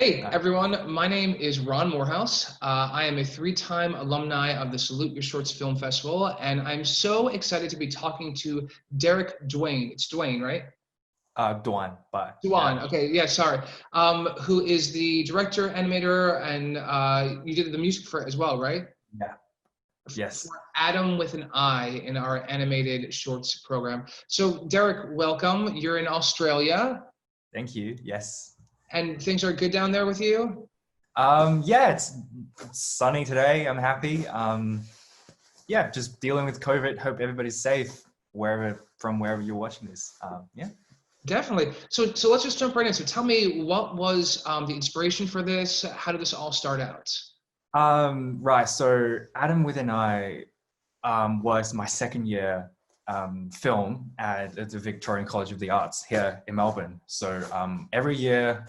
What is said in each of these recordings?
Hey everyone, my name is Ron Morehouse. I am a three-time alumni of the Salute Your Shorts Film Festival, and I'm so excited to be talking to Derrick Duan. It's Duane, right? Duan, but Duan, yeah. okay, yeah, sorry. Who is the director, animator, and you did the music for it as well, right? Yeah. Yes. For Adam with an I in our animated shorts program. So Derrick, welcome. You're in Australia, Thank you. Yes. and things are good down there with you? Yeah, it's sunny today. I'm happy. Yeah, just dealing with COVID. Hope everybody's safe wherever you're watching this. Yeah. Definitely. So let's just jump right in. So tell me, what was the inspiration for this? How did this all start out? Right. So Adam with an I was my second year film at the Victorian College of the Arts here in Melbourne. So every year,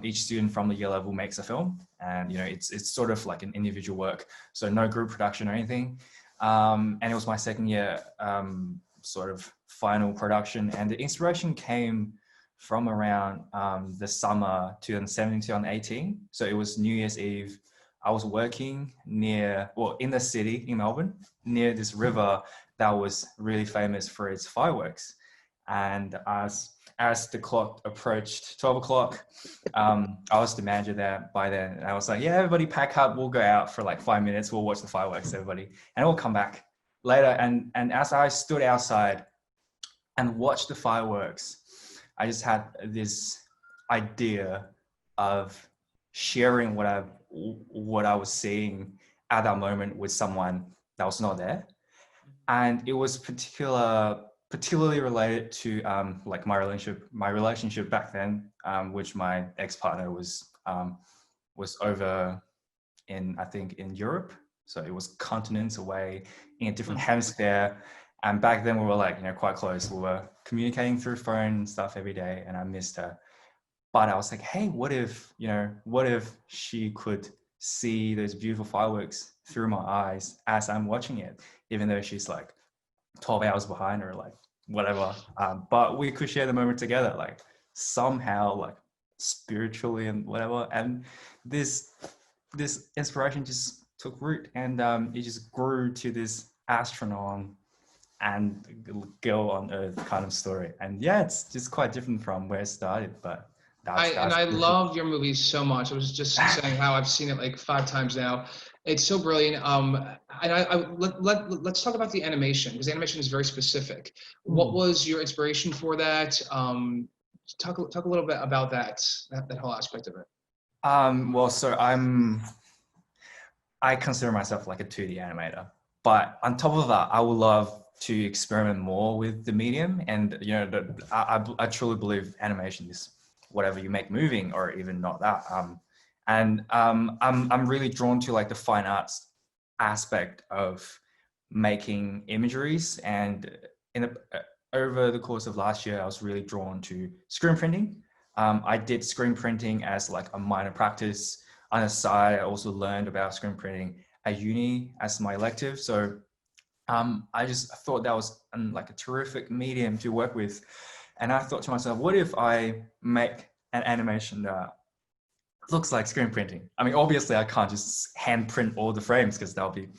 each student from the year level makes a film, and it's sort of like an individual work, so no group production or anything. And it was my second year sort of final production, and the inspiration came from around the summer 2017, 2018. So it was New Year's Eve. I was working in the city in Melbourne, near this river that was really famous for its fireworks. And as the clock approached 12 o'clock, I was the manager there by then. And I was like, yeah, everybody pack up. We'll go out for like 5 minutes. We'll watch the fireworks, everybody. And we'll come back later. And as I stood outside and watched the fireworks, I just had this idea of sharing what I was seeing at that moment with someone that was not there. And it was particularly related to like my relationship back then, which my ex-partner was over I think in Europe. So it was continents away in a different hemisphere. And back then we were like, quite close. We were communicating through phone and stuff every day, and I missed her. But I was like, hey, what if she could see those beautiful fireworks through my eyes as I'm watching it, even though she's like 12 hours behind or like whatever. But we could share the moment together, like somehow, like spiritually and whatever. And this inspiration just took root, and it just grew to this astronaut and girl on Earth kind of story. And yeah, it's just quite different from where it started, but I love your movies so much. I was just saying how I've seen it like 5 times now. It's so brilliant. And let's talk about the animation, because the animation is very specific. What was your inspiration for that? Talk a little bit about that whole aspect of it. Well, so I consider myself like a 2D animator, but on top of that, I would love to experiment more with the medium. And I truly believe animation is whatever you make moving, or even not that. I'm really drawn to like the fine arts aspect of making imageries. And over the course of last year, I was really drawn to screen printing. I did screen printing as like a minor practice. On the side, I also learned about screen printing at uni as my elective. So I just thought that was like a terrific medium to work with. And I thought to myself, what if I make an animation that looks like screen printing? I mean, obviously I can't just hand print all the frames, because that would be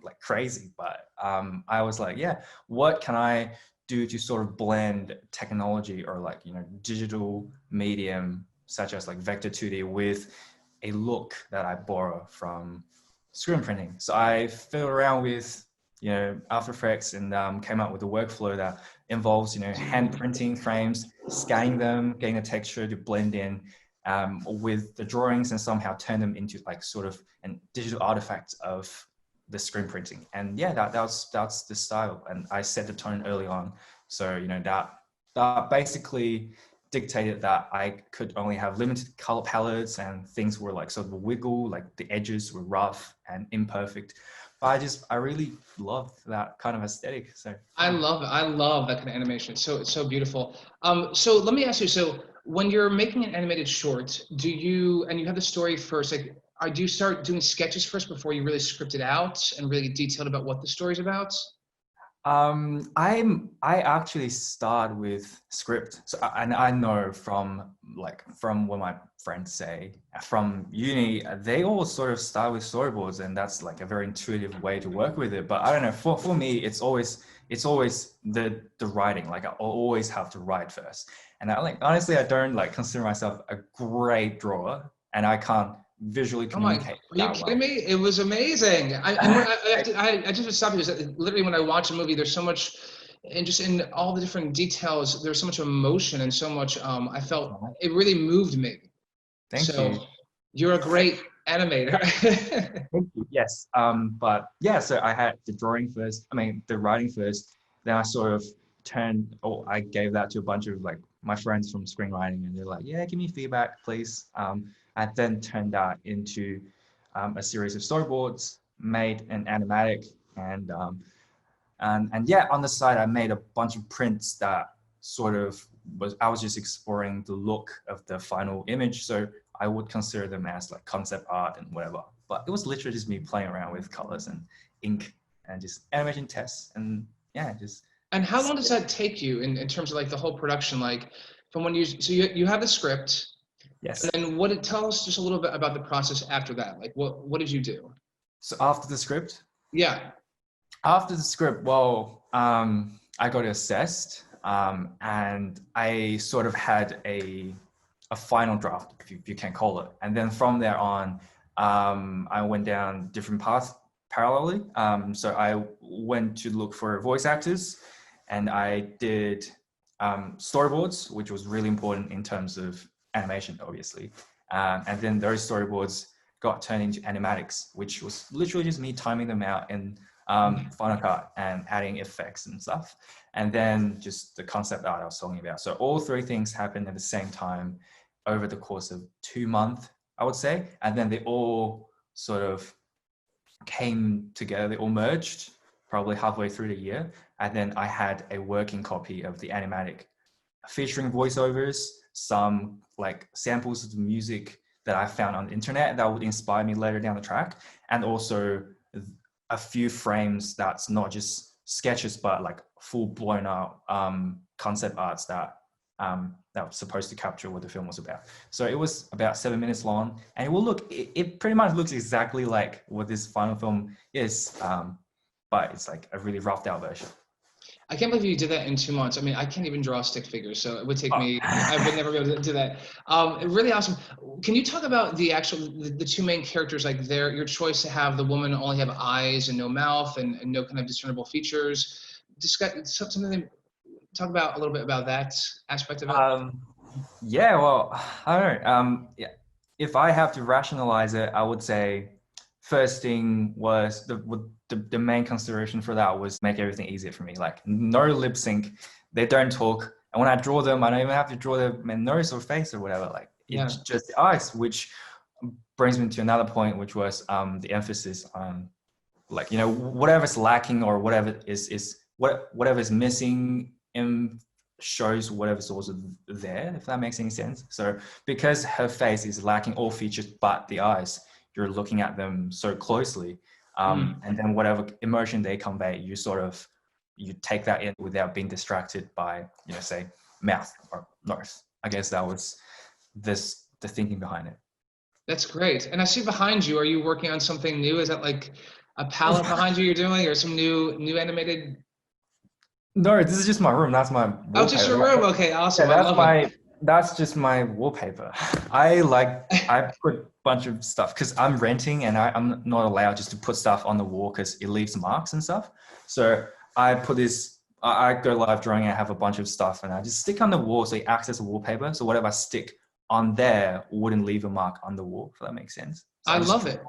like crazy. But I was like, yeah, what can I do to sort of blend technology, or like, digital medium such as like vector 2D with a look that I borrow from screen printing. So I fiddled around with After Effects and came up with a workflow that involves hand printing frames, scanning them, getting a texture to blend in with the drawings, and somehow turn them into like sort of a digital artifact of the screen printing. And yeah, that's the style, and I set the tone early on. So that basically dictated that I could only have limited color palettes, and things were like sort of a wiggle, like the edges were rough and imperfect. But I really loved that kind of aesthetic. So I love it. I love that kind of animation. It's so beautiful. So let me ask you. So when you're making an animated short, and you have the story first, like, do you start doing sketches first before you really script it out and really get detailed about what the story's about? I actually start with script. So and I know from what my friends say from uni, they all sort of start with storyboards, and that's like a very intuitive way to work with it. But I don't know, for me, it's always the writing. Like I always have to write first. And I like honestly, I don't like consider myself a great drawer, and I can't visually Oh my, communicate are you that kidding well. me? It was amazing. And when I just stopped you because literally when I watch a movie, there's so much, and just in all the different details, there's so much emotion and so much, I felt it really moved me. Thank So you. you're a great animator. Thank you. Yes. But yeah, so I had the drawing first, I mean, the writing first, then I sort of I gave that to a bunch of like my friends from screenwriting, and they're like, yeah, give me feedback, please. I then turned that into a series of storyboards, made an animatic, and yeah, on the side, I made a bunch of prints that sort of I was just exploring the look of the final image. So I would consider them as like concept art and whatever. But it was literally just me playing around with colors and ink and just animation tests and yeah, just. And how long does that take you in terms of like the whole production? Like from when you have the script, and Yes. then tell us just a little bit about the process after that. Like what did you do? So after the script, Yeah. well, I got assessed, and I sort of had a final draft, if you can call it. And then from there on, I went down different paths parallelly. So I went to look for voice actors, and I did storyboards, which was really important in terms of animation, obviously. And then those storyboards got turned into animatics, which was literally just me timing them out in Final Cut and adding effects and stuff. And then just the concept art I was talking about. So all three things happened at the same time over the course of 2 months, I would say. And then they all sort of came together, they all merged probably halfway through the year. And then I had a working copy of the animatic featuring voiceovers, some like samples of the music that I found on the internet that would inspire me later down the track. And also a few frames that's not just sketches, but like full blown out concept arts that was supposed to capture what the film was about. So it was about 7 minutes long, and it pretty much looks exactly like what this final film is, but it's like a really roughed out version. I can't believe you did that in 2 months. I mean, I can't even draw stick figures, so it would take Oh. me. I would never be able to do that. Really awesome. Can you talk about the two main characters, like your choice to have the woman only have eyes and no mouth and no kind of discernible features? Something. Talk about a little bit about that aspect of it. Yeah, well, I don't know. Yeah, if I have to rationalize it, I would say first thing was the main consideration for that was make everything easier for me. Like no lip sync, they don't talk, and when I draw them, I don't even have to draw their nose or face or whatever. Like it's just the eyes, which brings me to another point, which was the emphasis on like whatever's lacking or whatever's missing in shows whatever's also there, if that makes any sense. So because her face is lacking all features but the eyes, you're looking at them so closely, and then whatever emotion they convey, you take that in without being distracted by say mouth or nose. I guess that was the thinking behind it. That's great. And I see behind you. Are you working on something new? Is that like a palette behind you you're doing, or some new animated? No, this is just my room. That's my wallpaper. Oh, just your room. Okay, awesome. Yeah, that's just my wallpaper. I put a bunch of stuff because I'm renting and I'm not allowed just to put stuff on the wall because it leaves marks and stuff. So I put this, I go live drawing, I have a bunch of stuff and I just stick on the wall so it acts as a wallpaper. So whatever I stick on there wouldn't leave a mark on the wall, if that makes sense. So I love it.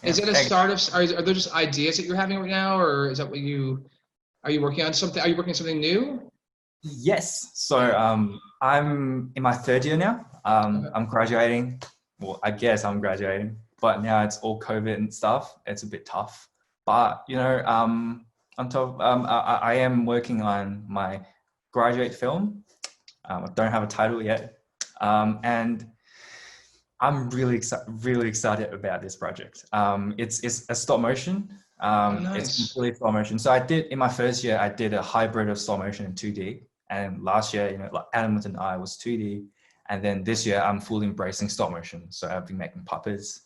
Yeah. Is it a start of, are there just ideas that you're having right now, or is that are you working on something? Are you working on something new? Yes. So I'm in my third year now. I'm graduating. Well, I guess I'm graduating, but now it's all COVID and stuff. It's a bit tough. But on top, I am working on my graduate film. I don't have a title yet, and I'm really excited about this project. It's a stop motion. Oh, It's nice. completely stop motion. So I did in my first year, I did a hybrid of stop motion and 2D. And last year, like Animator and I was 2D. And then this year, I'm fully embracing stop motion. So I've been making puppets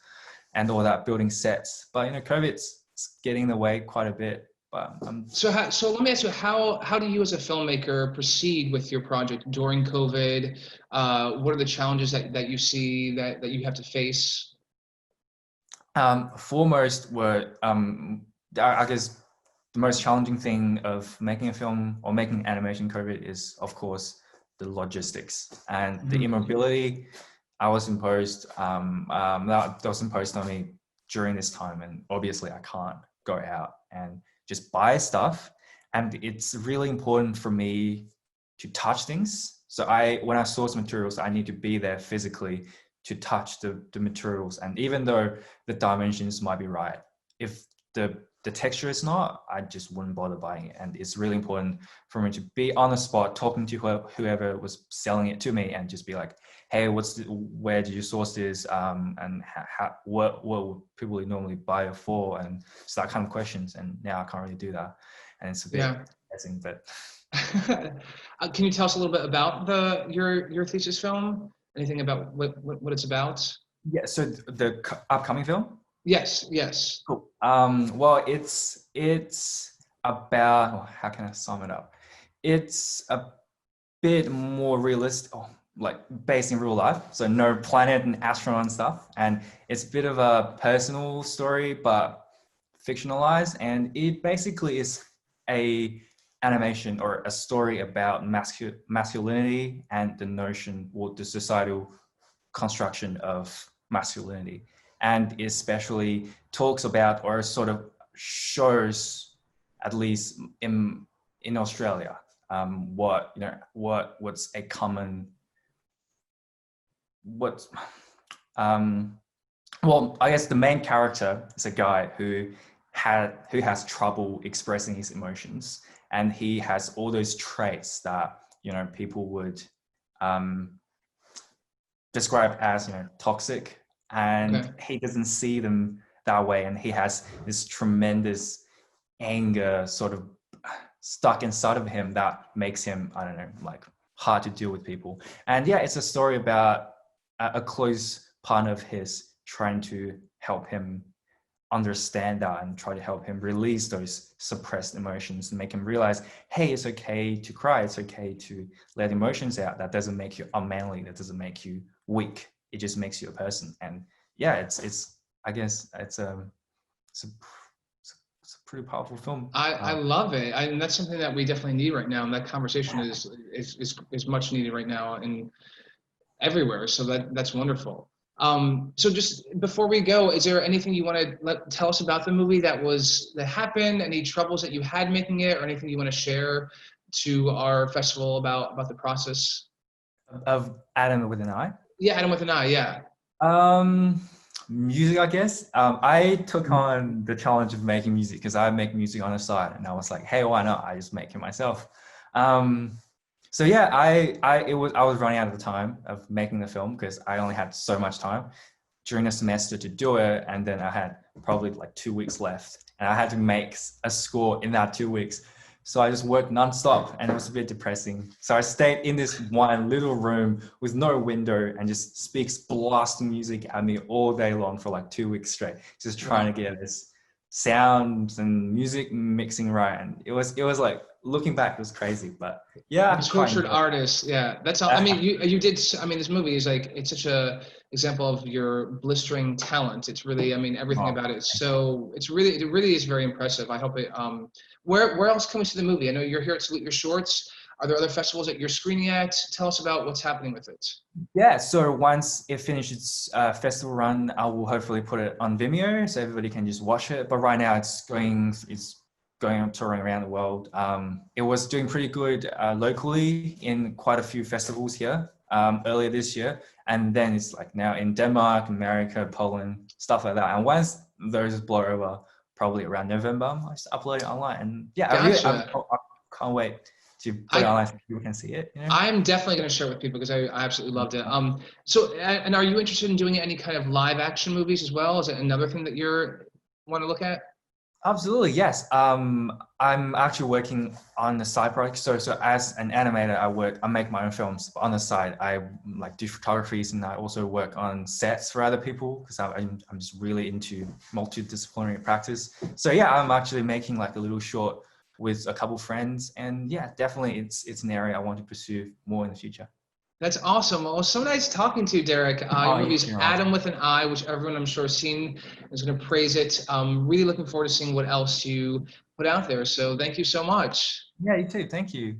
and all that, building sets. But COVID's getting in the way quite a bit. But So let me ask you, how do you as a filmmaker proceed with your project during COVID? What are the challenges that you see that you have to face? foremost were, I guess, the most challenging thing of making a film or making animation COVID is, of course, the logistics and the Mhm. immobility. I was imposed, that was imposed on me during this time, and obviously I can't go out and just buy stuff. And it's really important for me to touch things. So when I source materials, I need to be there physically to touch the materials. And even though the dimensions might be right, if the texture is not, I just wouldn't bother buying it. And it's really important for me to be on the spot, talking to whoever was selling it to me, and just be like, hey, where did you source this? And what would people normally buy it for? And so that kind of questions. And now I can't really do that. And it's a bit Yeah. depressing, but Can you tell us a little bit about your thesis film? Anything about what it's about? yeah. So the upcoming film. Yes, yes. Cool. Well, it's about, oh, how can I sum it up? It's a bit more realistic, oh, like based in real life. So no planet and astronaut and stuff. And it's a bit of a personal story, but fictionalized. And it basically is a animation or a story about masculinity and the notion or the societal construction of masculinity, and especially talks about or sort of shows, at least in Australia, what's a common what's well, I guess the main character is a guy who has trouble expressing his emotions, and he has all those traits that people would um, described as toxic, Okay. and he doesn't see them that way, and he has this tremendous anger sort of stuck inside of him that makes him, I don't know, like hard to deal with people. And yeah, it's a story about a close partner of his trying to help him understand that and try to help him release those suppressed emotions and make him realize, hey, it's okay to cry, it's okay to let emotions out. That doesn't make you unmanly, that doesn't make you weak, it just makes you a person. And yeah, it's I guess it's a, it's a pretty powerful film. I love it. And that's something that we definitely need right now. And that conversation is much needed right now and everywhere. So that's wonderful. So just before we go, is there anything you want to tell us about the movie that happened? Any troubles that you had making it, or anything you want to share to our festival about the process? Of Adam with an I. Yeah, Adam with an I. Yeah. um Music, I guess. I took on the challenge of making music because I make music on the side, and I was like, hey, why not? I just make it myself. um So yeah, I was running out of the time of making the film because I only had so much time during the semester to do it, and then I had probably like 2 weeks left, and I had to make a score in that 2 weeks. So I just worked nonstop, and it was a bit depressing. So I stayed in this one little room with no window and just speaks blasting music at me all day long for like 2 weeks straight, just trying to get this sound and music mixing right. And it was like, looking back, it was crazy, but yeah, Like I a quite tortured enjoyed artist, yeah. That's all. I mean, you did. I mean, this movie is like it's such a example of your blistering talent. It's really, I mean, everything it. about it is so. It really is very impressive. I hope it. Where else can we see the movie? I know you're here at Salute Your Shorts. Are there other festivals that you're screening at? Tell us about what's happening with it. Yeah, so once it finishes its festival run, I will hopefully put it on Vimeo so everybody can just watch it. But right now it's going on touring around the world. It was doing pretty good locally in quite a few festivals here earlier this year. And then it's like now in Denmark, America, Poland, stuff like that. And once those blow over, probably around November, I just upload it online. And yeah, Gotcha. I can't wait to put it I online so people can see it. I'm definitely going to share it with people because I absolutely loved it. So and are you interested in doing any kind of live action movies as well? Is it another thing that you're want to look at? Absolutely, yes. I'm actually working on the side project. So as an animator, I make my own films. But on the side, I like do photographies, and I also work on sets for other people because I'm just really into multidisciplinary practice. So yeah, I'm actually making like a little short with a couple friends, and yeah, definitely it's an area I want to pursue more in the future. That's awesome. Well, it was so nice talking to you, Derek. Your Oh, you movie's too, Ross. Adam with an I, which everyone I'm sure has seen is going to praise it. Really looking forward to seeing what else you put out there. So thank you so much. Yeah, you too. Thank you.